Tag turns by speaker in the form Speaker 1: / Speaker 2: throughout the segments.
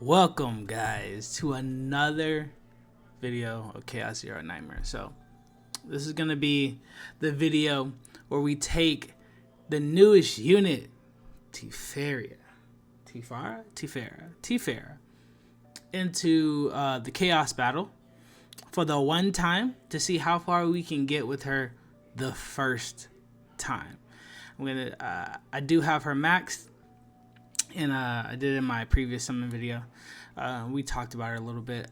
Speaker 1: Welcome guys to another video of Chaos Run Nightmare. So this is gonna be the video where we take the newest unit, Tiphera, into the Chaos Battle for the one time to see how far we can get with her the first time. I do have her maxed, and I did it in my previous summon video. We talked about it a little bit.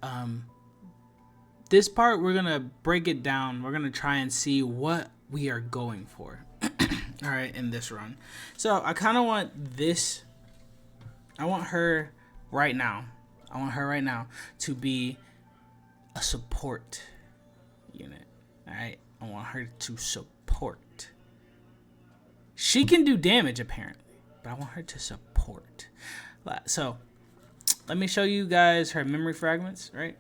Speaker 1: This part, we're gonna break it down. We're gonna try and see what we are going for. All right, in this run. So I kind of want this. I want her right now. I want her right now to be a support unit. All right, I want her to support. She can do damage apparently, but I want her to support. So let me show you guys her memory fragments, right?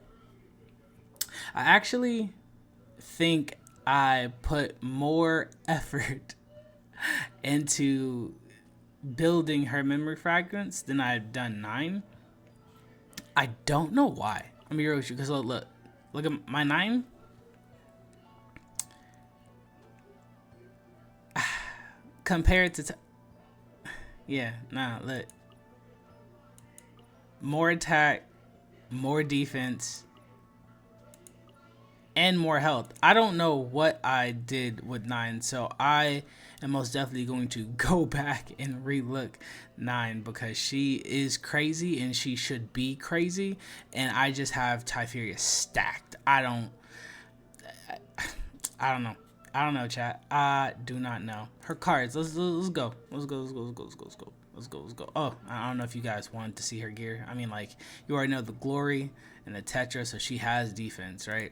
Speaker 1: I actually think I put more effort into building her memory fragments than I've done 9. I don't know why. I'm here with you because look at my 9. Compared to look. More attack, more defense, and more health. I don't know what I did with 9, so I am most definitely going to go back and re-look 9 because she is crazy and she should be crazy, and I just have Tiphera stacked. I don't know. I don't know, chat. I do not know. Her cards. Let's go. Let's go. Oh, I don't know if you guys wanted to see her gear. I mean, like, you already know the glory and the tetra, so she has defense, right?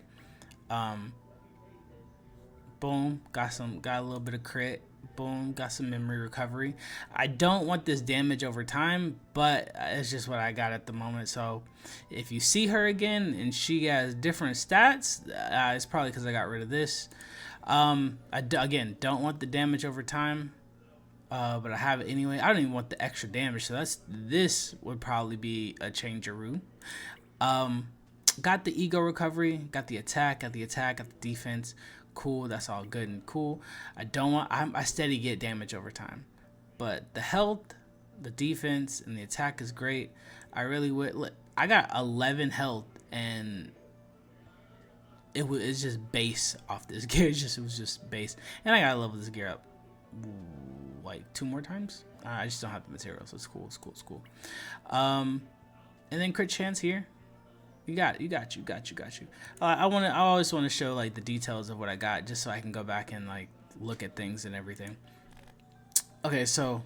Speaker 1: Boom, got a little bit of crit. Boom, got some memory recovery. I don't want this damage over time, but it's just what I got at the moment. So if you see her again and she has different stats, it's probably because I got rid of this. Again, don't want the damage over time, but I have it anyway. I don't even want the extra damage, so this would probably be a changeroo. Got the ego recovery, got the attack, got the defense. Cool, that's all good and cool. I steady get damage over time, but the health, the defense, and the attack is great. I really would. Look, I got 11 health, and it's just base off this gear. It was just base, and I gotta level this gear up like 2 more times. I just don't have the material, so it's cool. And then crit chance here. You got you. I always want to show like the details of what I got, just so I can go back and like look at things and everything. Okay, so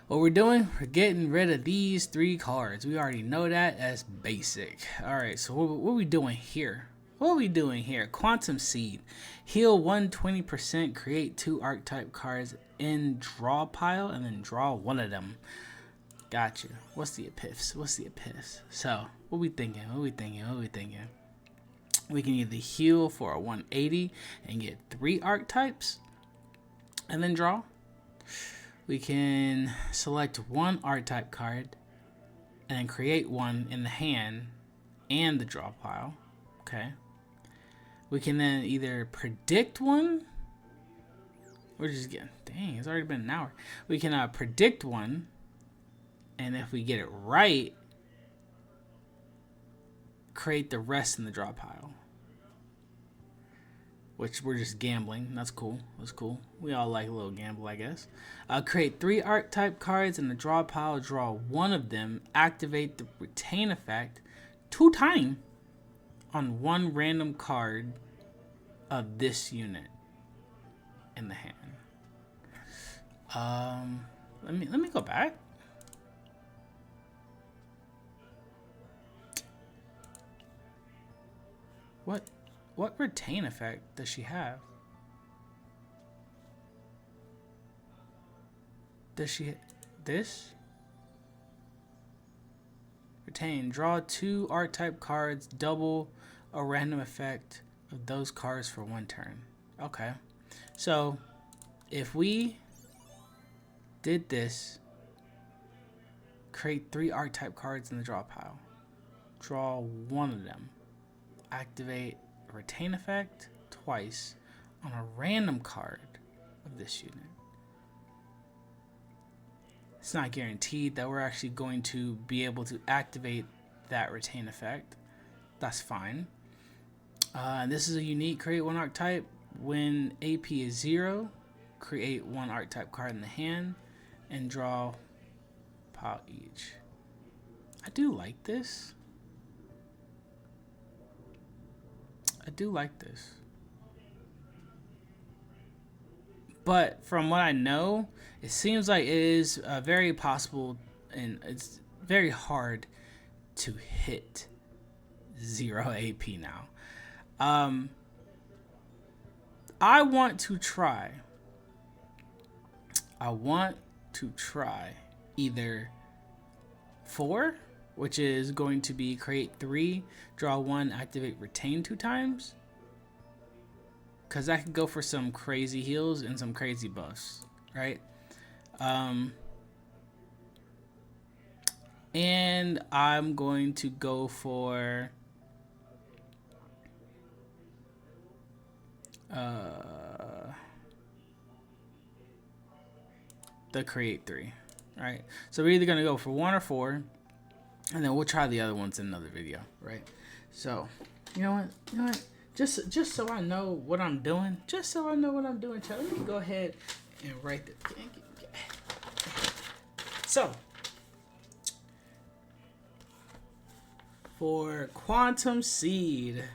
Speaker 1: what we're doing, we're getting rid of these 3 cards. We already know that as basic. All right, so what are we doing here? Quantum Seed. Heal 120%, create 2 archetype cards in draw pile, and then draw one of them. Gotcha. What's the epiphs? So, what we thinking? We can either heal for a 180 and get 3 archetypes and then draw. We can select 1 archetype card and then create 1 in the hand and the draw pile. Okay. We can then either predict 1 or just get, dang, it's already been an hour. We can predict 1, and if we get it right, create the rest in the draw pile. Which we're just gambling. That's cool. We all like a little gamble, I guess. Create 3 archetype cards in the draw pile. Draw 1 of them. Activate the retain effect 2 times on 1 random card of this unit in the hand. Let me go back. What retain effect does she have? Does she hit this? Retain. Draw 2 archetype cards. Double a random effect of those cards for 1 turn. Okay. So if we did this, create 3 archetype cards in the draw pile. draw one of them. Activate a retain effect twice on a random card of this unit. It's not guaranteed that we're actually going to be able to activate that retain effect. That's fine. This is a unique create one archetype. When AP is 0, create one archetype card in the hand and draw pile each. I do like this. But from what I know, it seems like it is very possible and it's very hard to hit 0 AP now. I want to try either 4, which is going to be create 3, draw 1, activate retain 2 times. Because that could go for some crazy heals and some crazy buffs, right? And I'm going to go for the create 3, right? So we're either going to go for 1 or 4, and then we'll try the other ones in another video, right? So, you know what? Just so I know what I'm doing. Chat, let me go ahead and write the thing. So, for Quantum Seed,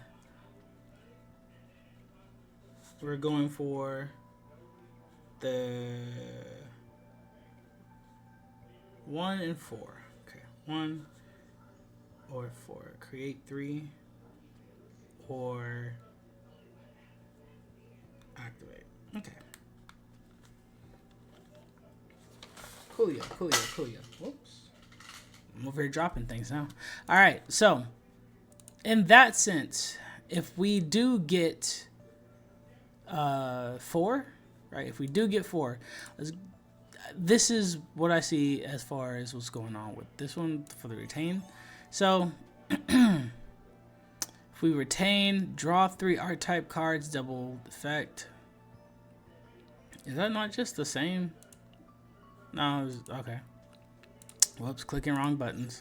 Speaker 1: we're going for the 1 and 4. Okay, 1 or 4. Create 3 or activate. Okay. Coolio. Whoops. I'm over here dropping things now. All right. So, in that sense, if we do get 4, right? If we do get 4, this is what I see as far as what's going on with this one for the retain. So, if we retain, draw 3 archetype cards, double effect. Is that not just the same? No, okay. Whoops, clicking wrong buttons.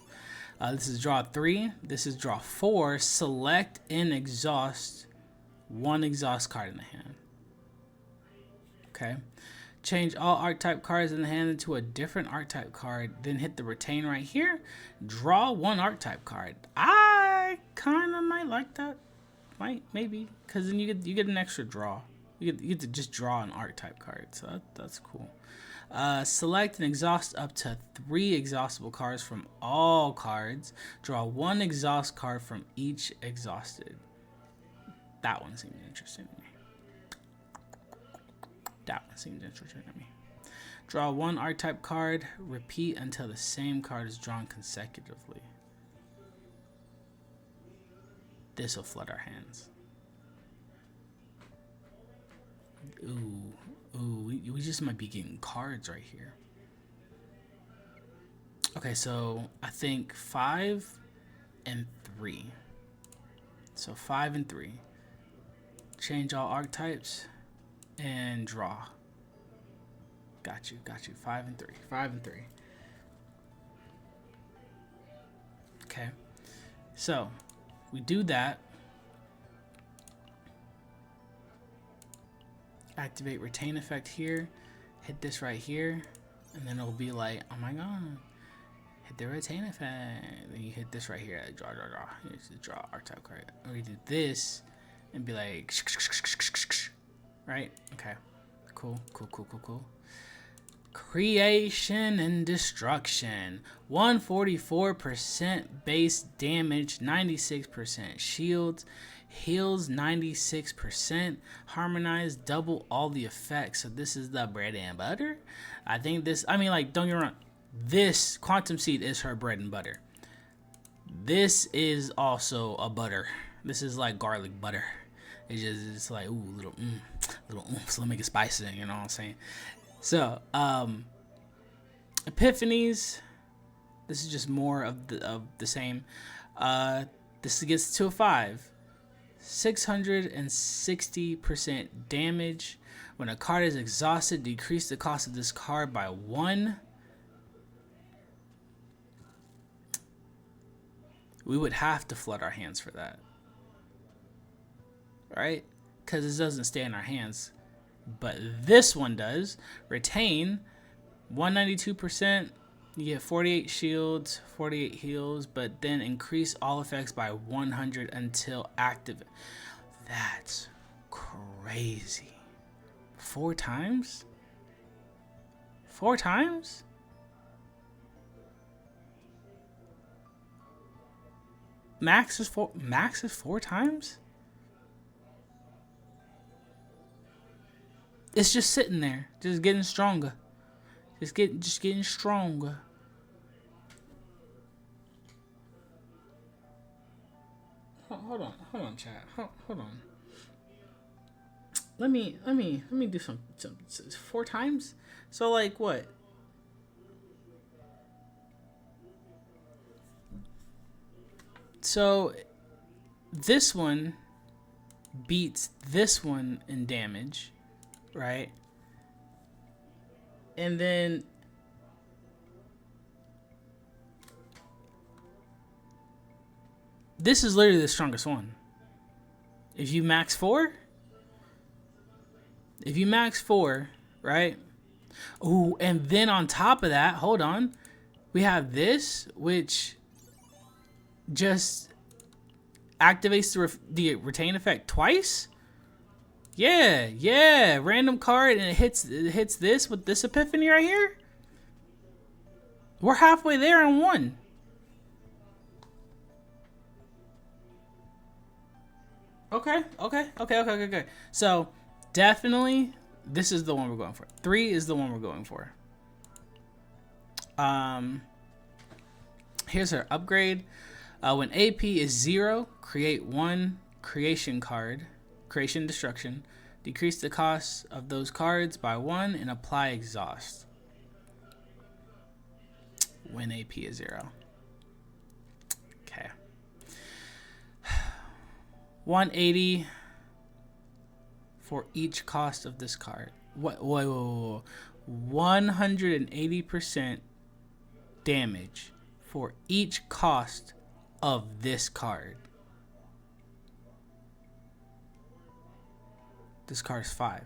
Speaker 1: This is draw 3. This is draw 4. Select and exhaust 1 exhaust card in the hand. Okay. Change all archetype cards in the hand into a different archetype card. Then hit the retain right here. Draw 1 archetype card. I kind of might like that. Maybe. Because then you get an extra draw. You get to just draw an archetype card. So that's cool. Select and exhaust up to 3 exhaustible cards from all cards. Draw 1 exhaust card from each exhausted. That one seems interesting to me. Draw 1 archetype card. Repeat until the same card is drawn consecutively. This will flood our hands. Ooh, we just might be getting cards right here. Okay, so I think 5 and 3. So 5 and 3. Change all archetypes and draw. Got you. 5 and 3. Okay. So we do that. Activate retain effect here. Hit this right here. And then it'll be like, oh my god. Hit the retain effect. Then you hit this right here. Draw. You just draw archetype card. Or you do this and be like, right? Okay. Cool. Creation and Destruction. 144% base damage, 96% shields, heals 96%, harmonize, double all the effects. So this is the bread and butter. I think this, don't get me wrong, this Quantum Seed is her bread and butter. This is also a butter. This is like garlic butter. It's like, ooh, little oomph, so let me make it spicy, you know what I'm saying? So, Epiphanies, this is just more of the same. This gets to a 5. 660% damage. When a card is exhausted, decrease the cost of this card by 1. We would have to flood our hands for that. Right? Because it doesn't stay in our hands. But this one does. Retain 192%. You get 48 shields, 48 heals, but then increase all effects by 100 until active. That's crazy. 4 times? 4 times? Max is 4 times? It's just sitting there, just getting stronger. Just getting stronger. Hold on, chat. Hold on. Let me do some 4 times. So like what? So this one beats this one in damage, right? And then this is literally the strongest one. If you max 4, right? Ooh, and then on top of that, hold on, we have this, which just activates the retain effect twice. Yeah, random card, and it hits this with this epiphany right here. We're halfway there on 1. Okay. So definitely this is the one we're going for. 3 is the one we're going for. Here's our upgrade. When AP is 0, create 1 creation card. Creation destruction. Decrease the cost of those cards by 1 and apply exhaust. When AP is 0. Okay. 180 for each cost of this card. Whoa. 180% damage for each cost of this card. This card is 5.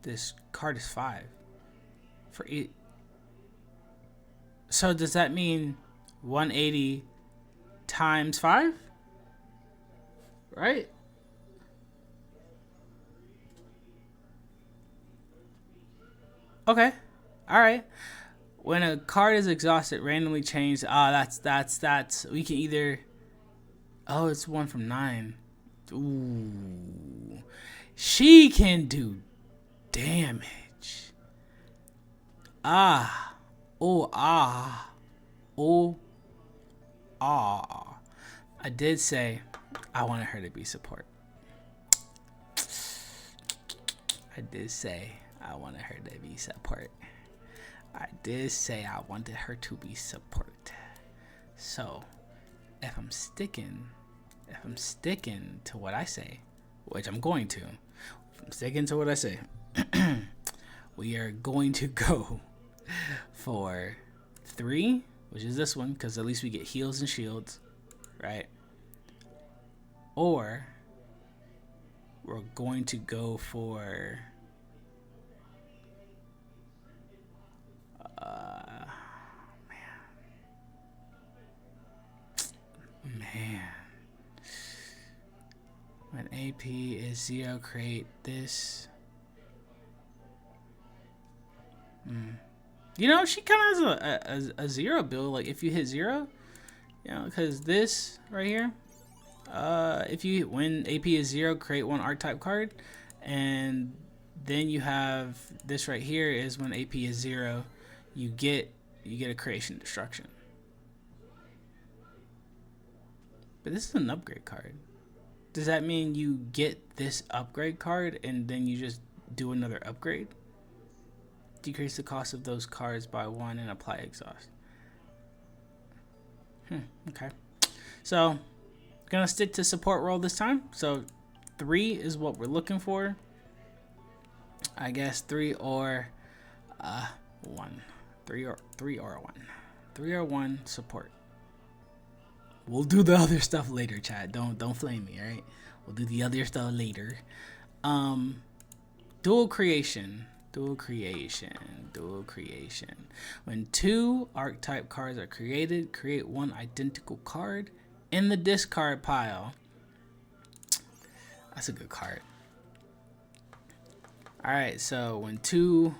Speaker 1: This card is 5 for each. So does that mean 180 times 5? Right? Okay. All right. When a card is exhausted, randomly change. That's. We can either. Oh, it's 1 from 9. Ooh. She can do damage. I did say I wanted her to be support. I did say I wanted her to be support. So, if I'm sticking to what I say, which I'm going to, we are going to go for 3, which is this one, because at least we get heals and shields, right? Or we're going to go for man. When AP is 0, create this. You know, she kind of has a 0 build. Like if you hit 0, you know, because this right here, when AP is 0, create 1 archetype card, and then you have this right here is when AP is 0, you get a creation destruction. But this is an upgrade card. Does that mean you get this upgrade card and then you just do another upgrade? Decrease the cost of those cards by 1 and apply exhaust. Okay. So, gonna stick to support role this time. So, 3 is what we're looking for. I guess 3 or 1. 3 or 1. 3 or 1 support. We'll do the other stuff later, chat. Don't flame me, alright? We'll do the other stuff later. Dual creation. When 2 archetype cards are created, create 1 identical card in the discard pile. That's a good card. Alright, so when two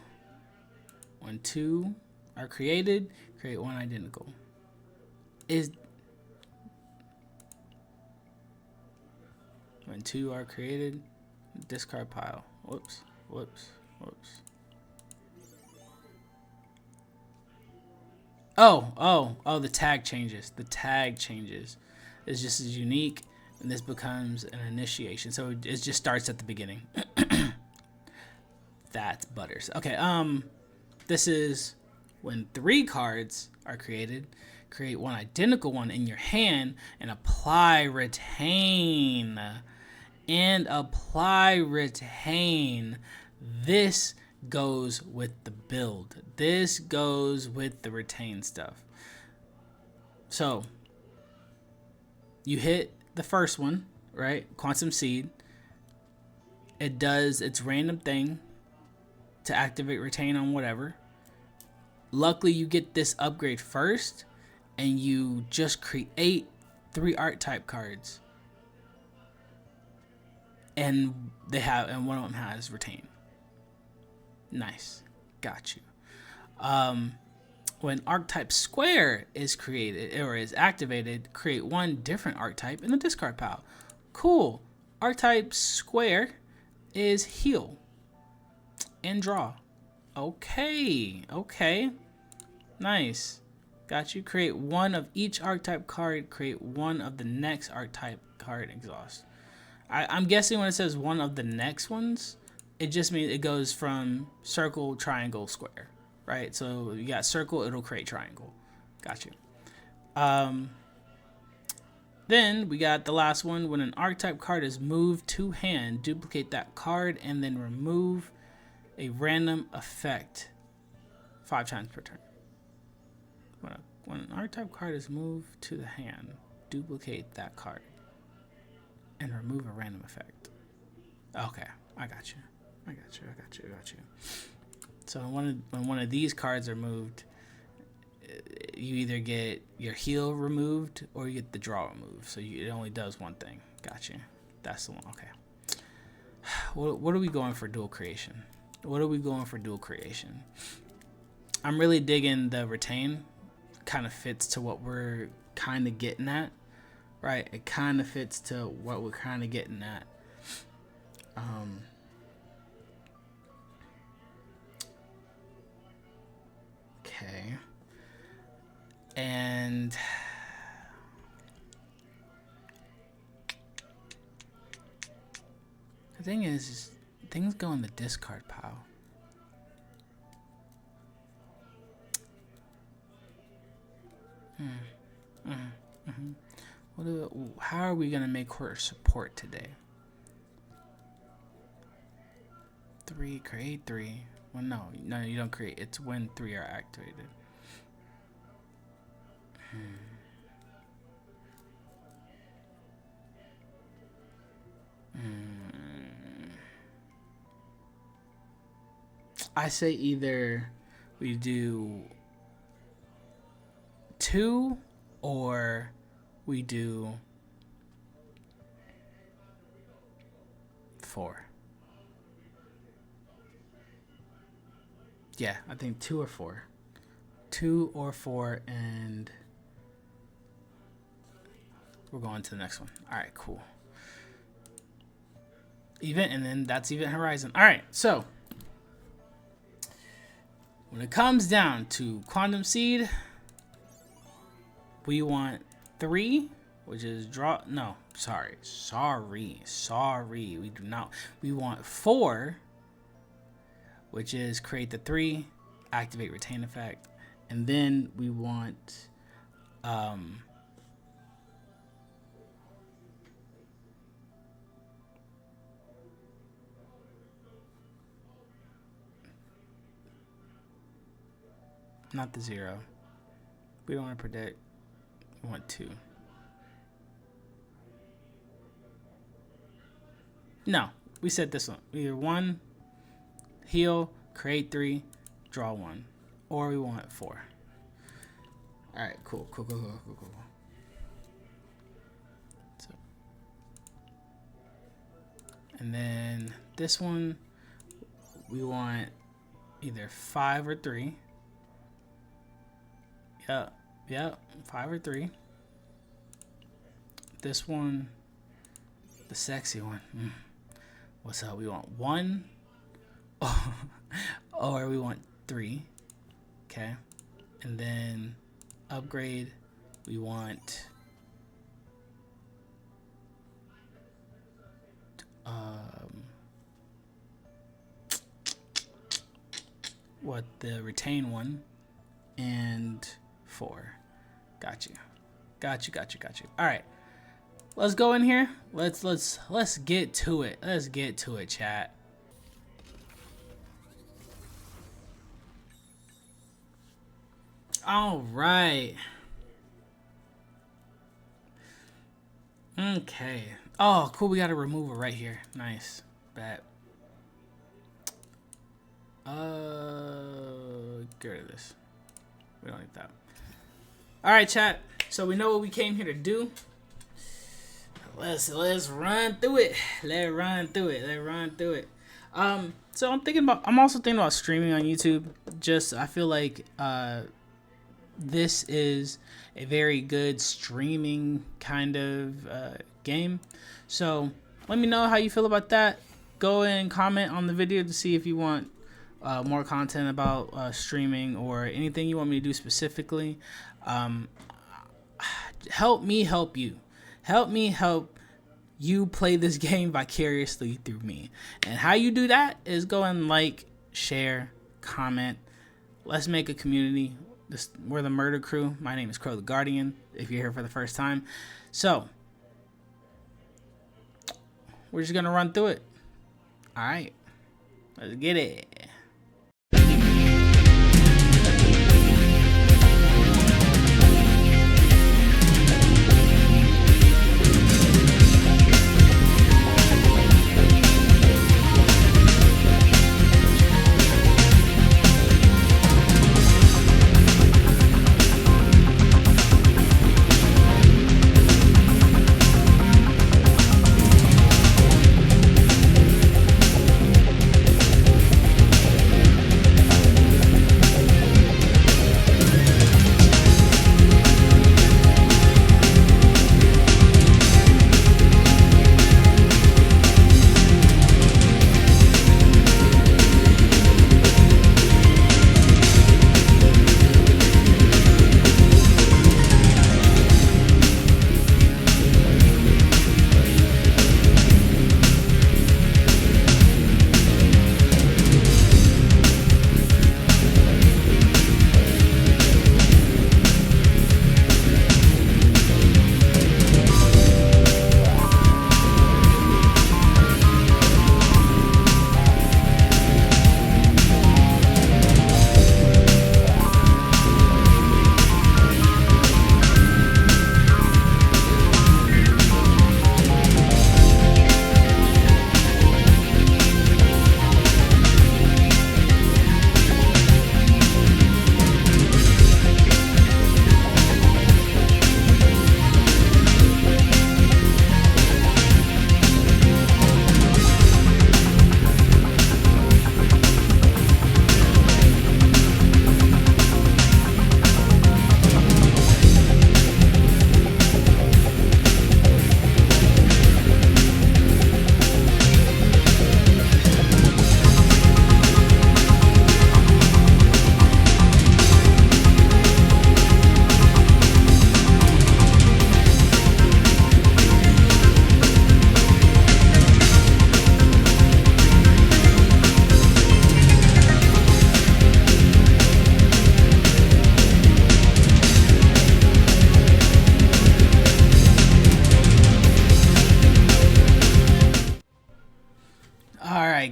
Speaker 1: are created, create 1 identical. When 2 are created, discard pile. Whoops. Oh, the tag changes. It's just as unique, and this becomes an initiation. So it just starts at the beginning. That's butters. Okay, this is when 3 cards are created, create 1 identical one in your hand and apply retain. This goes with the build. This goes with the retain stuff. So you hit the first one, right? Quantum Seed. It does its random thing to activate retain on whatever. Luckily, you get this upgrade first, and you just create 3 archetype cards, and one of them has retain. Nice, got you. When archetype square is created or is activated, create 1 different archetype in the discard pile. Cool. Archetype square is heal and draw. Okay. Nice. Got you. Create 1 of each archetype card. Create 1 of the next archetype card. Exhaust. I'm guessing when it says 1 of the next ones, it just means it goes from circle, triangle, square. Right? So you got circle, it'll create triangle. Got you. Then we got the last one. When an archetype card is moved to hand, duplicate that card and then remove a random effect 5 times per turn. When an archetype card is moved to the hand, duplicate that card and remove a random effect. Okay, I got you. So when one of these cards are moved, you either get your heal removed or you get the draw removed. So it only does one thing. Gotcha. That's the one. Okay. What are we going for dual creation? I'm really digging the retain. Kind of fits to what we're kind of getting at, right? It kind of fits to what we're kind of getting at. Okay. And the thing is things go in the discard pile. How are we gonna make her support today? 3, create 3. Well, no, you don't create. It's when 3 are activated. I say either we do 2 or we do 4. Yeah, I think 2 or 4. 2 or 4, and we're going to the next one. All right, cool. Event, and then that's Event Horizon. All right, so when it comes down to Quantum Seed, we want 3, which is draw. No, sorry. We do not. We want 4, which is create the 3, activate retain effect, and then we want not the 0. We don't want to predict. We want 2. No, we said this one. Either 1, heal, create 3, draw 1. Or we want 4. Alright, cool. So, and then this one, we want either 5 or 3. Yep, 5 or 3. This one, the sexy one. What's up? We want 1 or we want 3. Okay. And then upgrade, we want what, the retain 1 and 4. Got you. All right, let's go in here. Let's get to it. Let's get to it, chat. All right. Okay. Oh, cool. We got a remover right here. Nice. Bet. Get rid of this. We don't need that. All right, chat. So we know what we came here to do. Let's run through it. Let's run through it. So I'm also thinking about streaming on YouTube. Just, I feel like this is a very good streaming kind of game. So let me know how you feel about that. Go and comment on the video to see if you want more content about streaming or anything you want me to do specifically. Help me help you. Help me help you play this game vicariously through me. And how you do that is go and like, share, comment. Let's make a community. We're the Murder Crew. My name is Crow the Guardian, if you're here for the first time. So, we're just going to run through it. All right. Let's get it.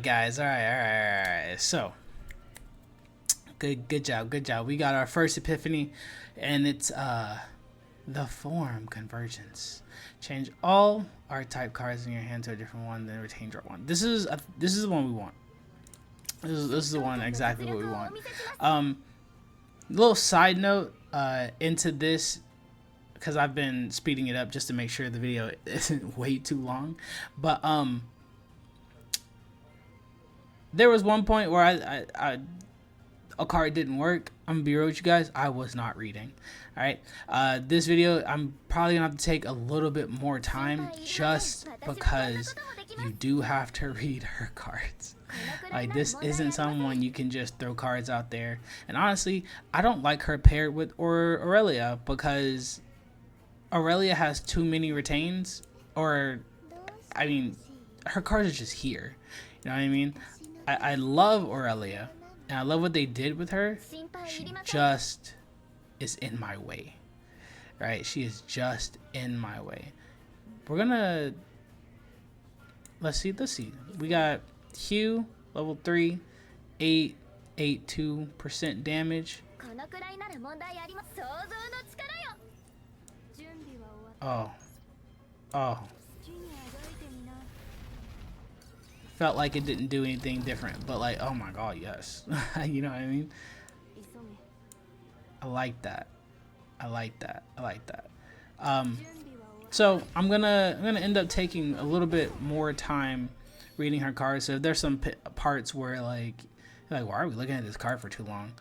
Speaker 1: Guys, all right. So Good job. Good job. We got our first epiphany, and it's the form convergence. Change all archetype cards in your hand to a different one, then retain draw one. This is the one we want. This is the one exactly what we want. Little side note into this, because I've been speeding it up just to make sure the video isn't way too long. But there was one point where a card didn't work. I'm gonna be real with you guys. I was not reading. All right. This video, I'm probably gonna have to take a little bit more time just because you do have to read her cards. Like, this isn't someone you can just throw cards out there. And honestly, I don't like her paired with Aurelia, because Aurelia has too many retains. Or, I mean, her cards are just here. You know what I mean? I love Aurelia, and I love what they did with her. She just is in my way. Right? She is just in my way. We're gonna... Let's see. We got Hugh, level 3, 882% damage. Oh. Felt like it didn't do anything different, but like, oh my god, yes. You know what I mean? I like that. So I'm gonna end up taking a little bit more time reading her cards. So if there's some parts where like why are we looking at this card for too long?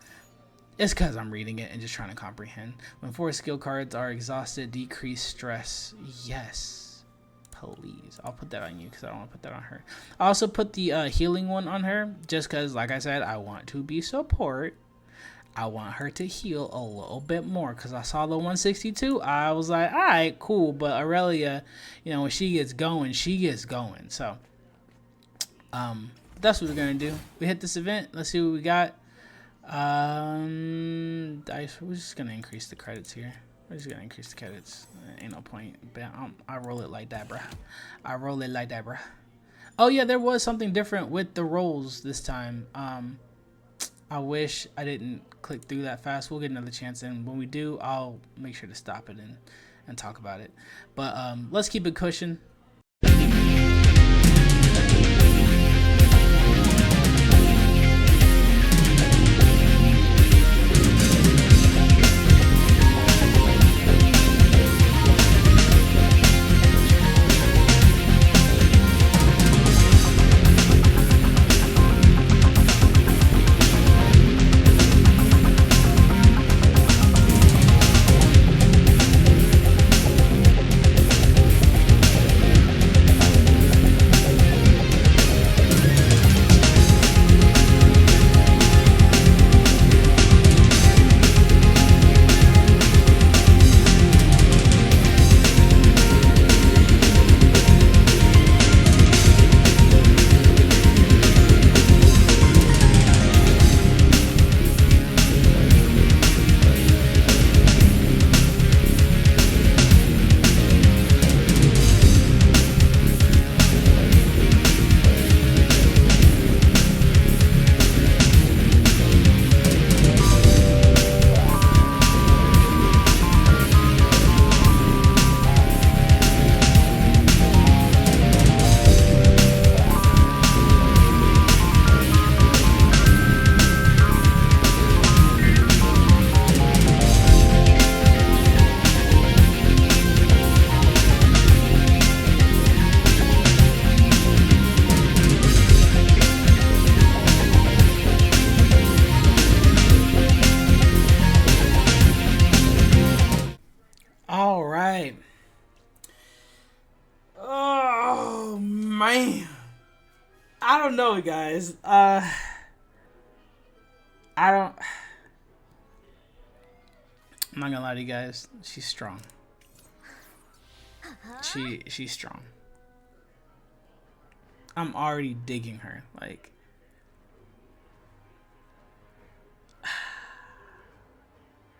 Speaker 1: It's because I'm reading it and just trying to comprehend. When 4 skill cards are exhausted, decrease stress. Yes, please. I'll put that on you because I don't want to put that on her. I also put the healing one on her just because, like I said, I want to be support. I want her to heal a little bit more because I saw the 162. I was like, all right, cool. But Aurelia, you know, when she gets going, she gets going. So that's what we're gonna do. We hit this event. Let's see what we got. Dice. We're just gonna increase the credits here. We're just gonna increase the credits. Ain't no point. I roll it like that, bruh. Oh yeah, there was something different with the rolls this time. I wish I didn't click through that fast. We'll get another chance, and when we do, I'll make sure to stop it and talk about it. But let's keep it cushion. All right. Oh man, I don't know, guys. I'm not gonna lie to you guys. She's strong. She's strong. I'm already digging her. Like,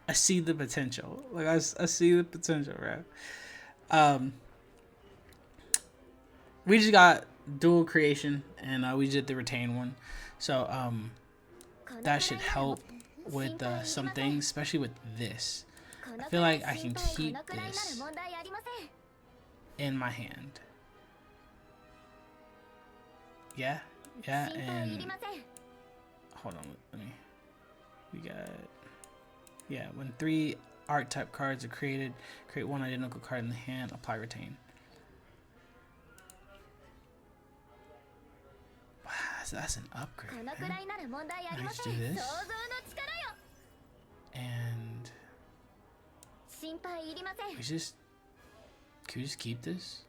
Speaker 1: I see the potential. Like, I see the potential, right? We just got dual creation, and we did the retain one, so that should help with some things, especially with this. I feel like I can keep this in my hand. Yeah, and hold on, let me. We got, yeah, when 3 art type cards are created, create 1 identical card in the hand, apply retain. Wow, that's an upgrade, man. Let's do this. And we just, can we just keep this?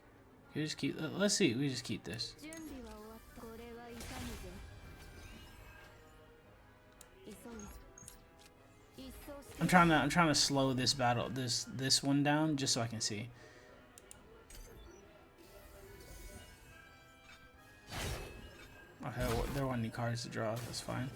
Speaker 1: Can we just keep, let's see, we just keep this. I'm trying to slow this battle, this one down, just so I can see. Okay, well, there weren't any cards to draw. That's fine.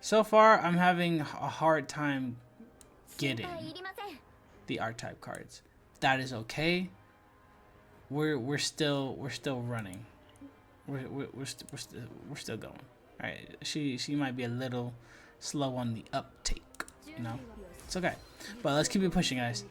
Speaker 1: So far, I'm having a hard time getting the art type cards. That is okay. We're still running. We're still going. All right, she might be a little slow on the uptake, you know. It's okay, but let's keep it pushing, guys.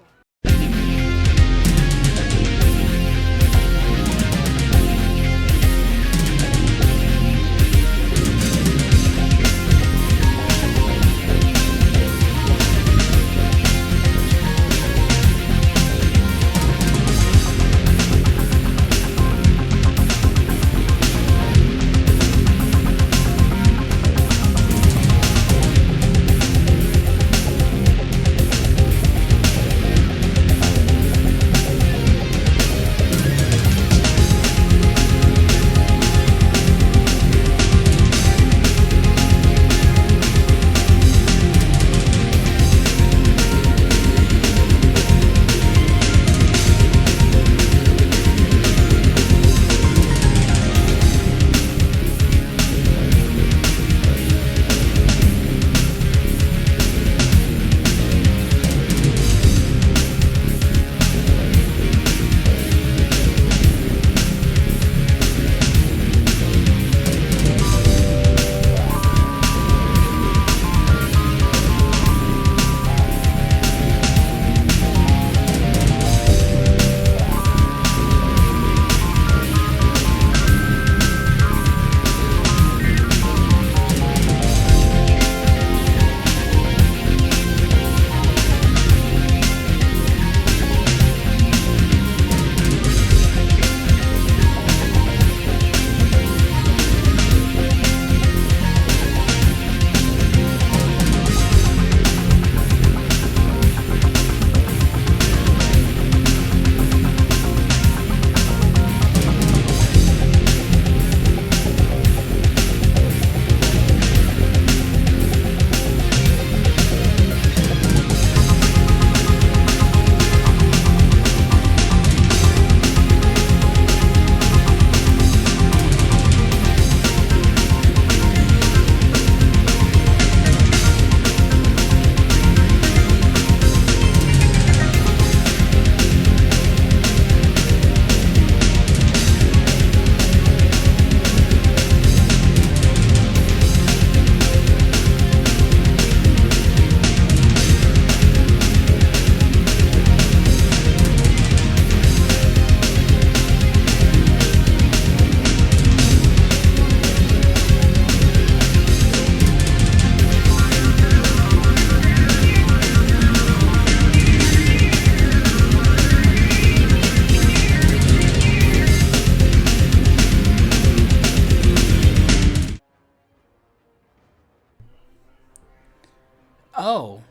Speaker 1: Oh,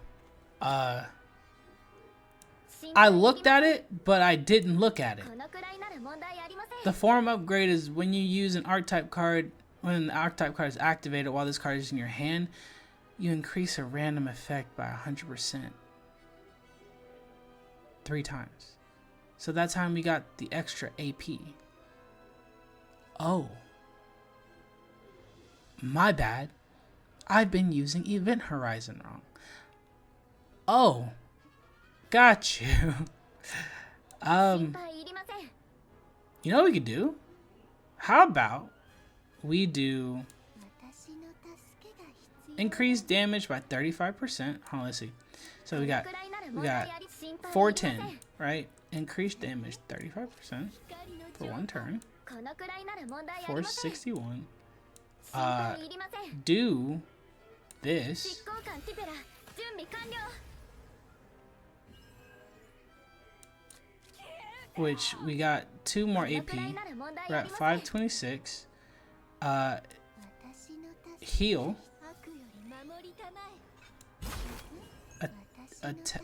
Speaker 1: I looked at it, but I didn't look at it. The form upgrade is when you use an archetype card, when the archetype card is activated while this card is in your hand, you increase a random effect by 100%. 3 times. So that's how we got the extra AP. Oh. My bad. I've been using Event Horizon wrong. Oh. Got you. You know what we could do? How about we do increase damage by 35%. Hold on, let's see. So we got 410, right? Increase damage 35% for one turn. 461. Do this. Which we got 2 more AP. We're at 526. Heal.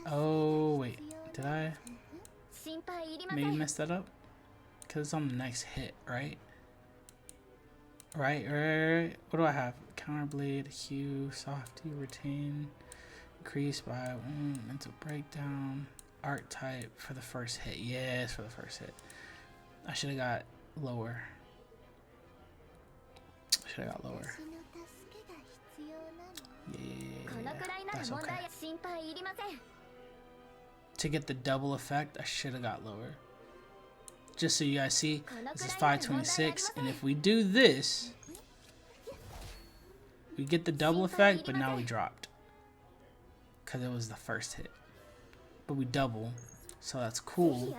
Speaker 1: Oh wait, did I maybe mess that up? Because it's on the next hit, right? Right. What do I have? Counterblade, Hue, Softy, Retain, increase by mental breakdown, art type for the first hit. Yes, for the first hit. I should have got lower. Yeah. That's okay. To get the double effect, I should have got lower. Just so you guys see, this is 526, and if we do this, we get the double effect, but now we dropped. Because it was the first hit. But we double, so that's cool.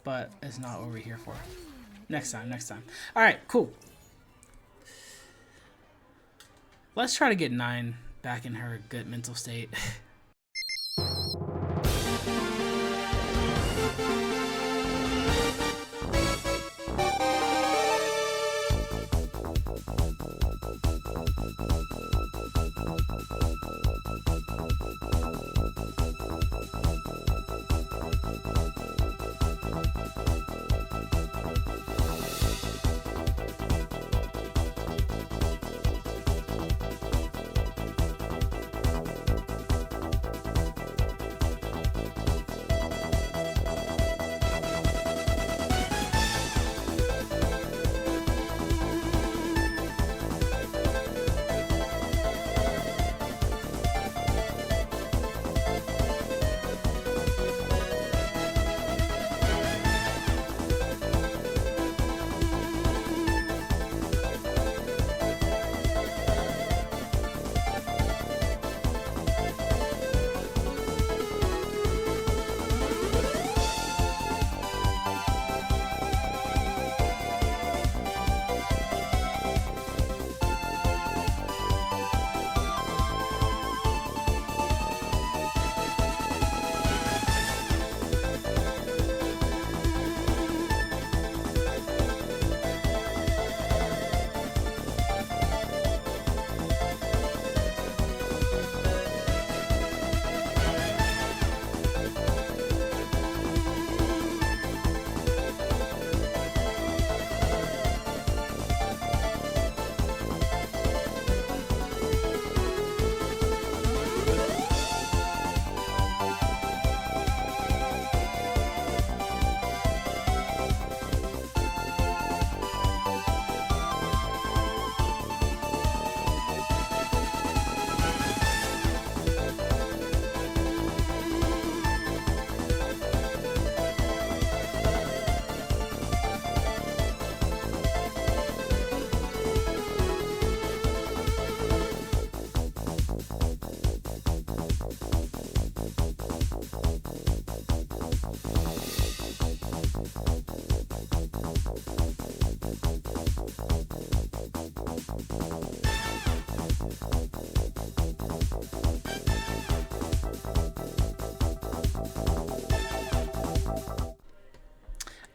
Speaker 1: But it's not what we're here for. Next time. Alright, cool. Let's try to get 9 back in her good mental state.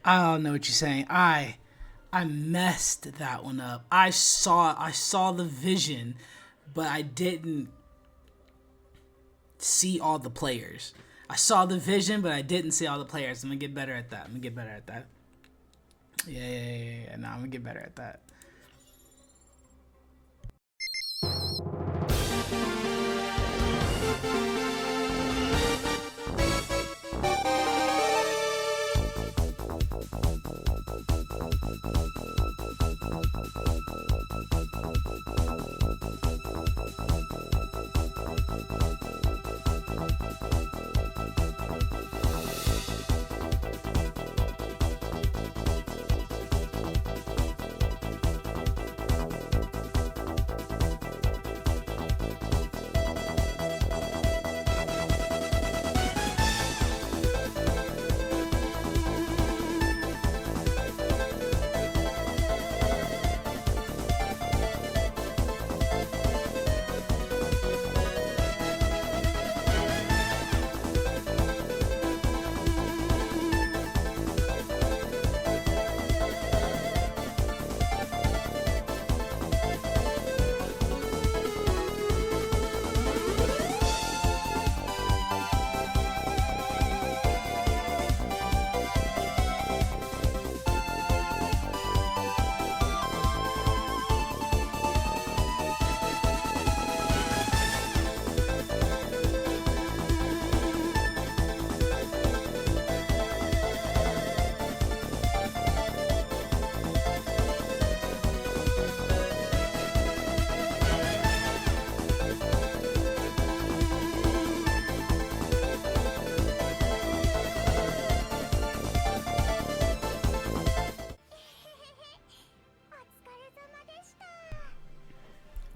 Speaker 1: I don't know what you're saying. I messed that one up. I saw the vision, but I didn't see all the players. I saw the vision, but I didn't see all the players. I'm gonna get better at that. Yeah. No, I'm gonna get better at that.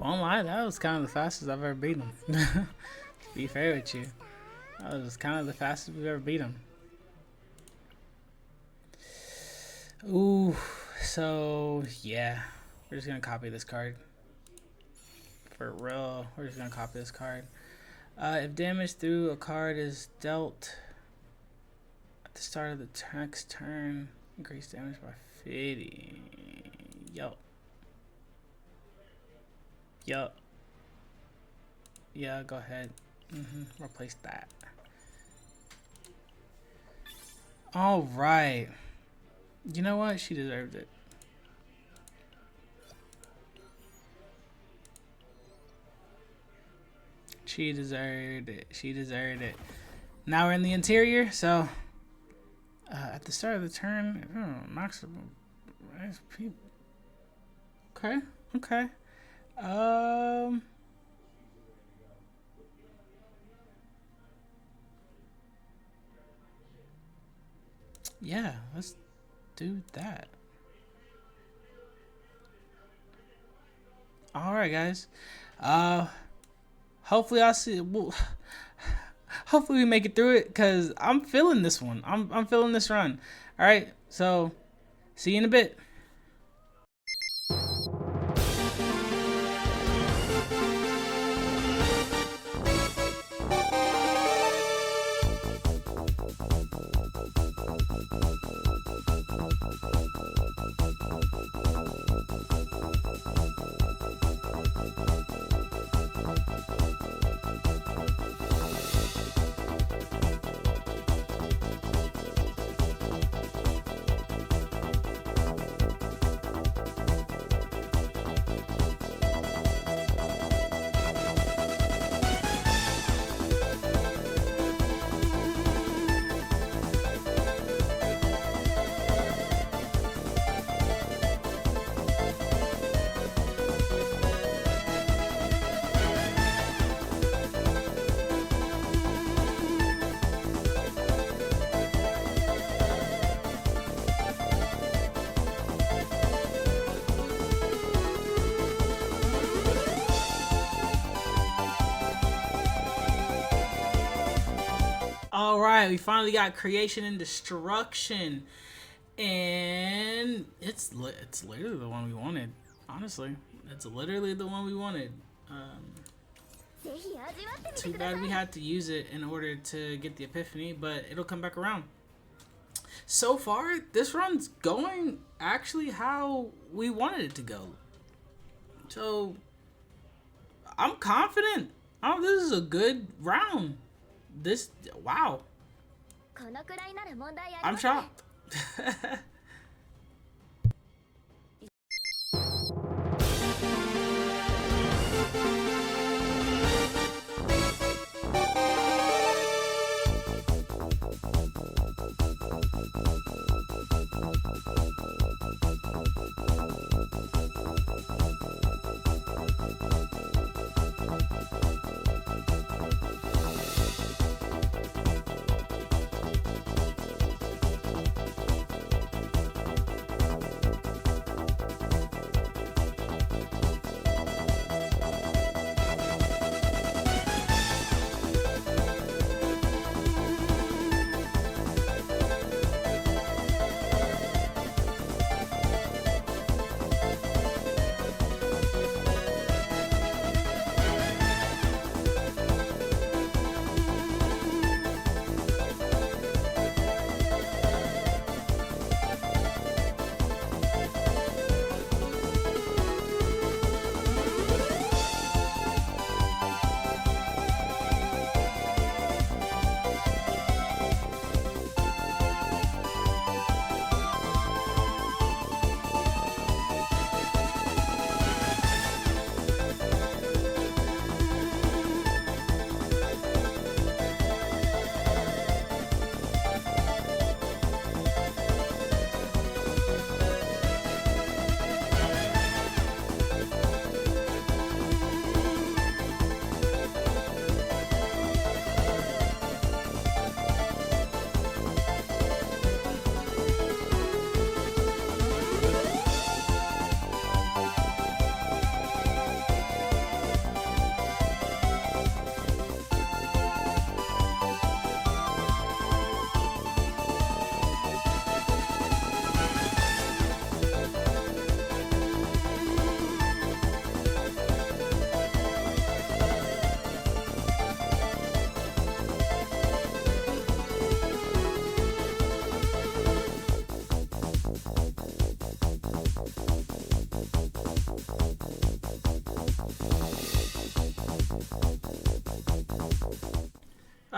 Speaker 1: Won't lie, that was kind of the fastest I've ever beat him. To be fair with you, that was kind of the fastest we've ever beat him. Ooh, so yeah, we're just gonna copy this card. For real, we're just gonna copy this card. If damage through a card is dealt at the start of the next turn, increase damage by 50. Yup. Yup. Yeah, go ahead. Replace that. All right. You know what? She deserved it. She deserved it. She deserved it. Now we're in the interior, so at the start of the turn, maximum SP. Okay, okay. Yeah, let's do that. All right, guys. Hopefully I'll see. Well, hopefully we make it through it, cause I'm feeling this one. I'm feeling this run. All right, so see you in a bit. All right, we finally got creation and destruction, and it's literally the one we wanted. Honestly, it's literally the one we wanted. Too bad we had to use it in order to get the epiphany, but it'll come back around. So far, this run's going actually how we wanted it to go. So I'm confident. Oh, this is a good round. This, wow. I'm shocked.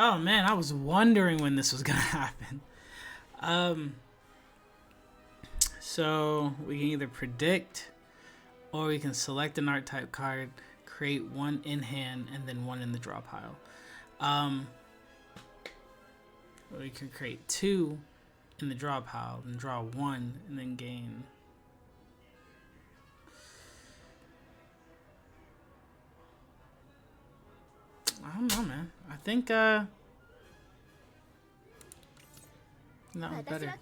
Speaker 1: Oh man, I was wondering when this was gonna happen. So we can either predict, or we can select an archetype card, create one in hand, and then one in the draw pile. We can create two in the draw pile, and draw one, and then gain. I don't know, man. I think no, better.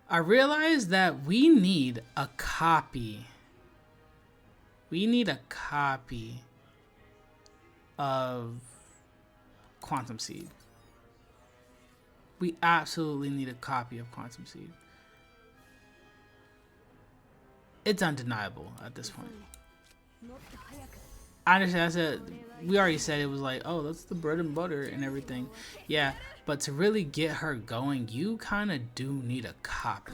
Speaker 1: I realized that we need a copy. We need a copy of Quantum Seed. We absolutely need a copy of Quantum Seed. It's undeniable at this point. I understand. I said we already said it was like, oh, that's the bread and butter and everything. Yeah, but to really get her going, you kind of do need a copy.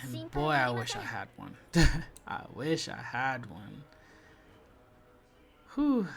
Speaker 1: And boy, I wish I had one. I wish I had one. Whew.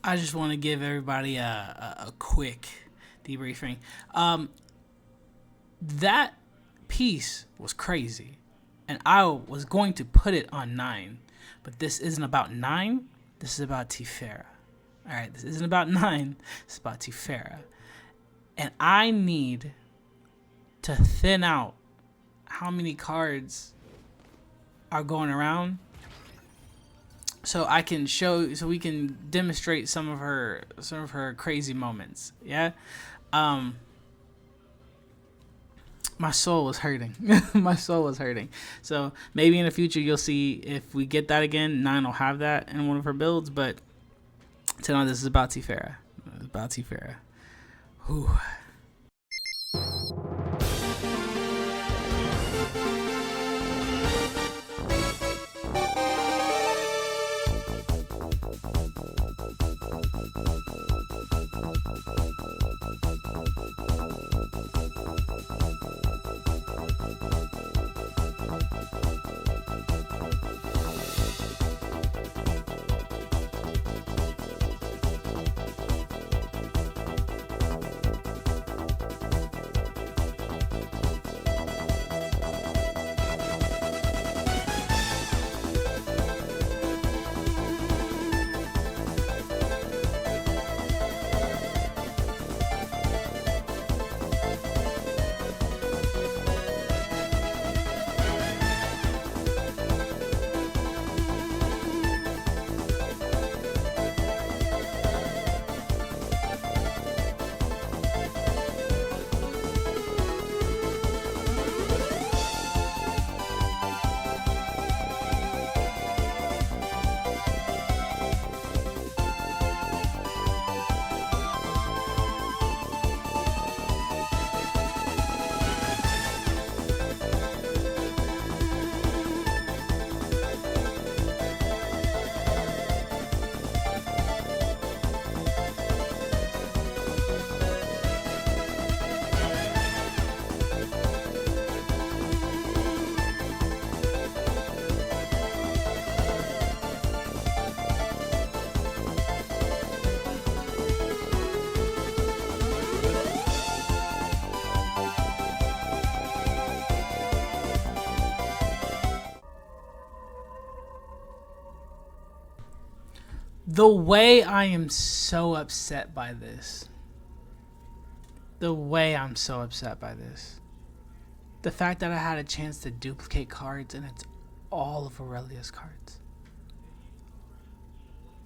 Speaker 1: I just want to give everybody a quick debriefing. That piece was crazy, and I was going to put it on 9, but this isn't about 9. This is about Tiphera. All right, this isn't about 9. It's about Tiphera, and I need to thin out how many cards are going around, so I can show, so we can demonstrate some of her crazy moments. Yeah. My soul was hurting. My soul was hurting. So maybe in the future you'll see, if we get that again, 9 will have that in one of her builds. But tonight this is about Tiphera. It's about Tiphera. Whew. The way I am so upset by this. The way I'm so upset by this. The fact that I had a chance to duplicate cards and it's all of Aurelia's cards.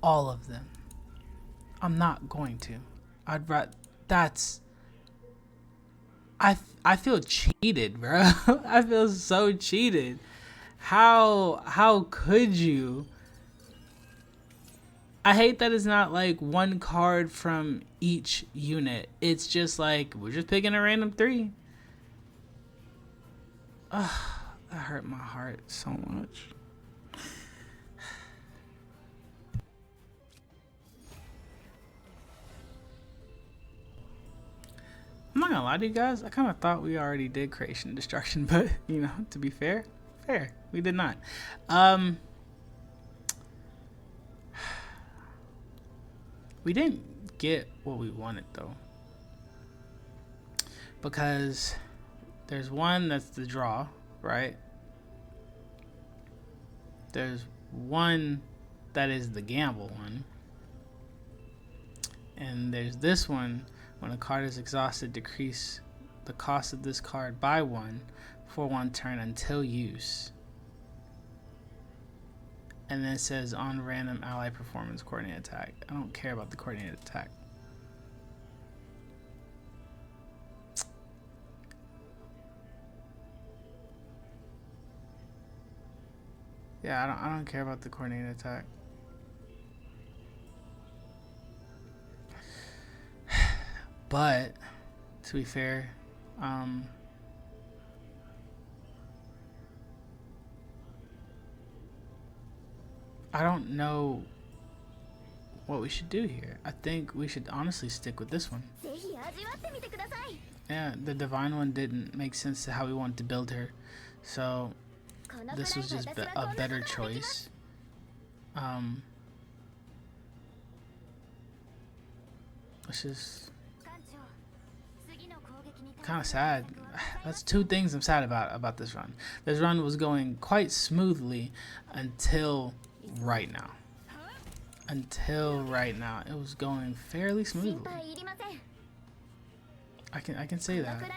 Speaker 1: All of them. I'm not going to. I'd rather. That's. I feel cheated, bro. I feel so cheated. How could you? I hate that it's not like one card from each unit. It's just like we're just picking a random 3. Ugh, that hurt my heart so much. I'm not gonna lie to you guys, I kind of thought we already did creation and destruction, but you know, to be fair, we did not. We didn't get what we wanted though, because there's one that's the draw, right? There's one that is the gamble one, and there's this one. When a card is exhausted, decrease the cost of this card by 1 for 1 turn until use. And then it says on random ally performance coordinate attack. I don't care about the coordinated attack. Yeah, I don't care about the coordinated attack. But to be fair, I don't know what we should do here. I think we should honestly stick with this one. Yeah, the divine one didn't make sense to how we wanted to build her, so this was just a better choice. It's just kind of sad. That's 2 things I'm sad about this run. This run was going quite smoothly until right now. It was going fairly smoothly. I can say that.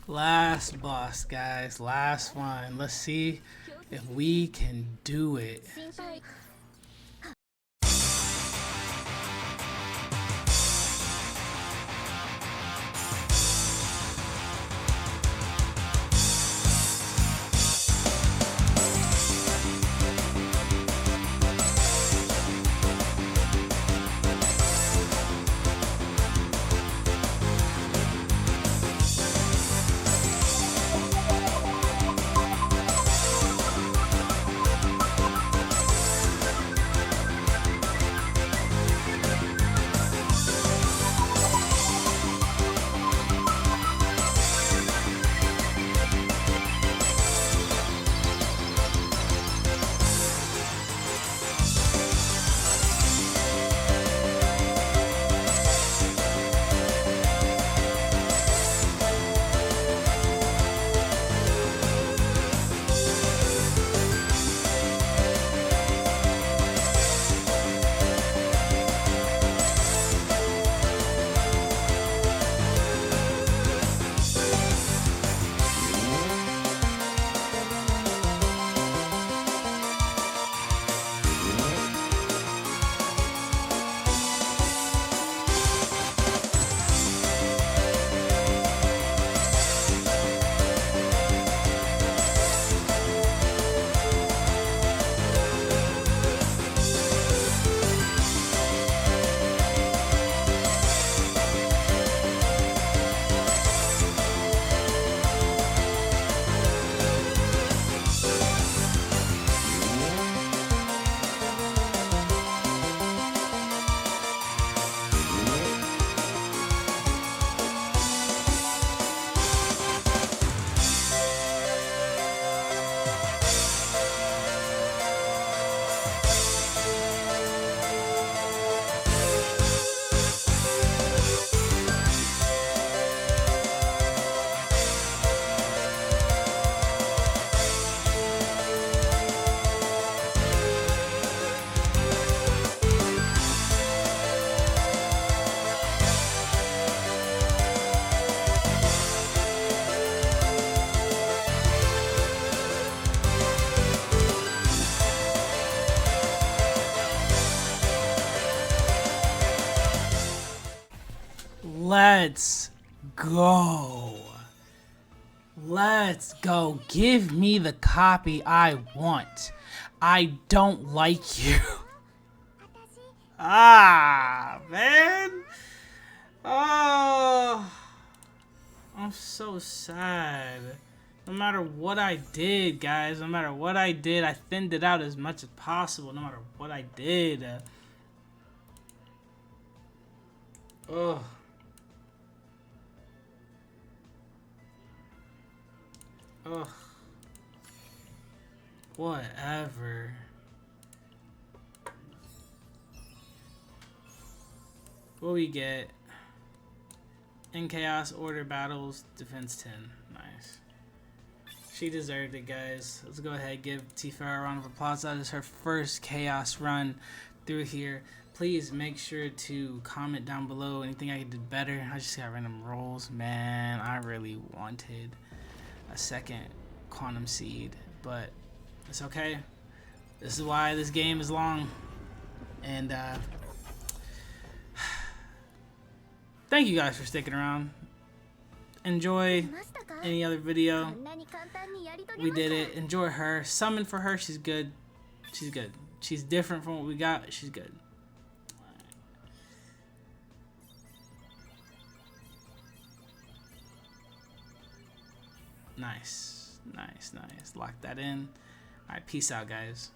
Speaker 1: Last boss, guys. Last one. Let's see if we can do it. Let's go. Let's go. Give me the copy I want. I don't like you. Ah, man. Oh, I'm so sad. No matter what I did, guys, no matter what I did, I thinned it out as much as possible, no matter what I did. Oh. Ugh. Whatever. What we get? In Chaos, Order Battles, Defense 10. Nice. She deserved it, guys. Let's go ahead and give Tiphera a round of applause. That is her first Chaos run through here. Please make sure to comment down below anything I could do better. I just got random rolls. Man, I really wanted a second Quantum Seed, but it's okay. This is why this game is long. And thank you guys for sticking around. Enjoy any other video. We did it. Enjoy her. Summon for her. She's good. She's good. She's different from what we got. She's good. Nice. Nice, nice. Lock that in. Alright, peace out, guys.